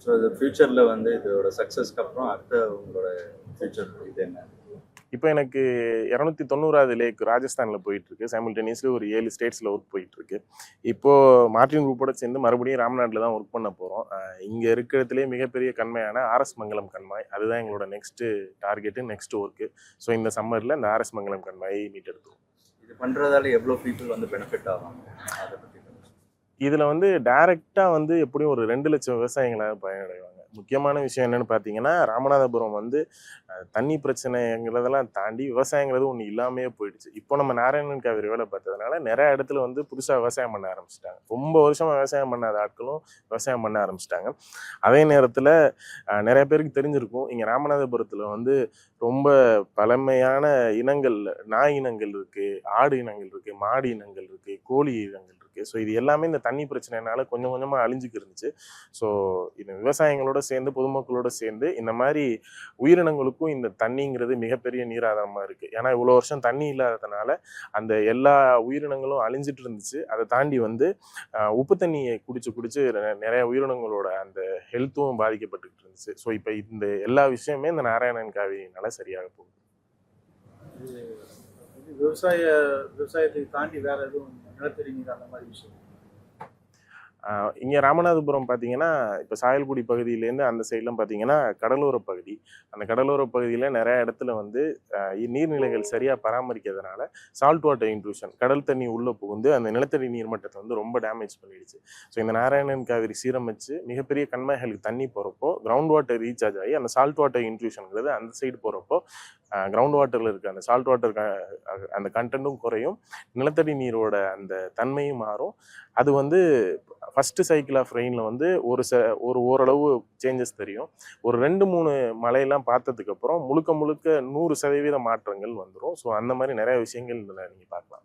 So இது ஃபியூச்சர்ல வந்து இதோட சக்ஸஸ்க்கு அப்புறம் அடுத்த உங்களோட ஃபியூச்சர் இது என்ன? இப்போ எனக்கு 290வது லேக் ராஜஸ்தானில் போயிட்டுருக்கு. சைமல்டேனியஸ்லி ஒரு 7 ஸ்டேட்ஸில் ஒர்க் போயிட்டுருக்கு. இப்போது மார்டின் குரூப்போட சேர்ந்து மறுபடியும் ராம்நாட்டில் தான் ஒர்க் பண்ண போகிறோம். இங்கே இருக்கிறதுலே மிகப்பெரிய கண்மாயான ஆர்எஸ் மங்கலம் கண்மாய், அதுதான் எங்களோட next target, next work. So இந்த சம்மரில் இந்த ஆர்எஸ் மங்கலம் கண்மாயை மீட்டெடுத்துருவோம். இது பண்ணுறதால எவ்வளோ பீப்புள் வந்து பெனிஃபிட் ஆவாங்க அதை பற்றி? இதில் வந்து டைரெக்டாக வந்து எப்படியும் ஒரு 2 லட்சம் விவசாயிகளாக பயனடைவாங்க. முக்கியமான விஷயம் என்னென்னு பார்த்தீங்கன்னா, ராமநாதபுரம் வந்து தண்ணி பிரச்சனைங்கிறதெல்லாம் தாண்டி விவசாயங்கிறது ஒன்று இல்லாமையே போயிடுச்சு. இப்போ நம்ம நாராயணன் காவேரி வேலை பார்த்ததுனால நிறைய இடத்துல வந்து புதுசாக விவசாயம் பண்ண ஆரம்பிச்சிட்டாங்க. ரொம்ப வருஷமாக விவசாயம் பண்ணாத ஆட்களும் விவசாயம் பண்ண ஆரம்பிச்சிட்டாங்க. அதே நேரத்தில் நிறைய பேருக்கு தெரிஞ்சிருக்கும், இங்கே ராமநாதபுரத்தில் வந்து ரொம்ப பழமையான இனங்கள், நாய் இனங்கள் இருக்குது, ஆடு இனங்கள் இருக்குது, மாடு இனங்கள் இருக்குது, கோழி இனங்கள் இருக்குது. ஸோ இது எல்லாமே இந்த தண்ணி பிரச்சனைனால கொஞ்சம் கொஞ்சமாக அழிஞ்சுக்கு இருந்துச்சு. ஸோ இந்த விவசாயிகளோட சேர்ந்து பொதுமக்களோட சேர்ந்து இந்த மாதிரி உயிரினங்களுக்கும் இந்த தண்ணிங்கிறது மிகப்பெரிய நீராதாரமாக இருக்குது. ஏன்னா இவ்வளோ வருஷம் தண்ணி இல்லாததுனால அந்த எல்லா உயிரினங்களும் அழிஞ்சிட்டு இருந்துச்சு. அதை தாண்டி வந்து உப்பு தண்ணியை குடிச்சு நிறைய உயிரினங்களோட அந்த ஹெல்த்தும் பாதிக்கப்பட்டுக்கிட்டு இருந்துச்சு. ஸோ இப்போ இந்த எல்லா விஷயமே இந்த நாராயணன் காவிரினால சரியாக போகுது. விவசாயத்தை தாண்டி வேற எதுவும் நிலத்தடி நீர் அந்த மாதிரி விஷயம்? இங்கே ராமநாதபுரம் பார்த்தீங்கன்னா, இப்போ சாயல்குடி பகுதியிலேருந்து அந்த சைட்லாம் பார்த்தீங்கன்னா கடலோர பகுதி. அந்த கடலோர பகுதியில் நிறைய இடத்துல வந்து நீர்நிலைகள் சரியாக பராமரிக்கிறதுனால சால்ட் வாட்டர் இன்ட்ரூஷன், கடல் தண்ணி உள்ளே புகுந்து அந்த நிலத்தடி நீர் மட்டத்தை வந்து ரொம்ப டேமேஜ் பண்ணிடுச்சு. ஸோ இந்த நாராயணன் காவிரி சீரமைச்சு மிகப்பெரிய கண்மாய்களுக்கு தண்ணி போகிறப்போ கிரவுண்ட் வாட்டர் ரீசார்ஜ் ஆகி அந்த சால்ட் வாட்டர் இன்ட்ரூஷனுங்கிறது அந்த சைடு போகிறப்போ கிரவுண்ட் வாட்டரில் இருக்க அந்த சால்ட் வாட்டர் அந்த கண்டென்ட்டும் குறையும், நிலத்தடி நீரோட அந்த தன்மையும் மாறும். அது வந்து ஃபஸ்ட்டு சைக்கிள் ஆஃப் ரெயினில் வந்து ஒரு ஓரளவு சேஞ்சஸ் தெரியும். ஒரு 2-3 மழையெல்லாம் பார்த்ததுக்கப்புறம் முழுக்க 100% மாற்றங்கள் வந்துடும். ஸோ அந்த மாதிரி நிறைய விஷயங்கள் இதில் நீங்கள் பார்க்கலாம்.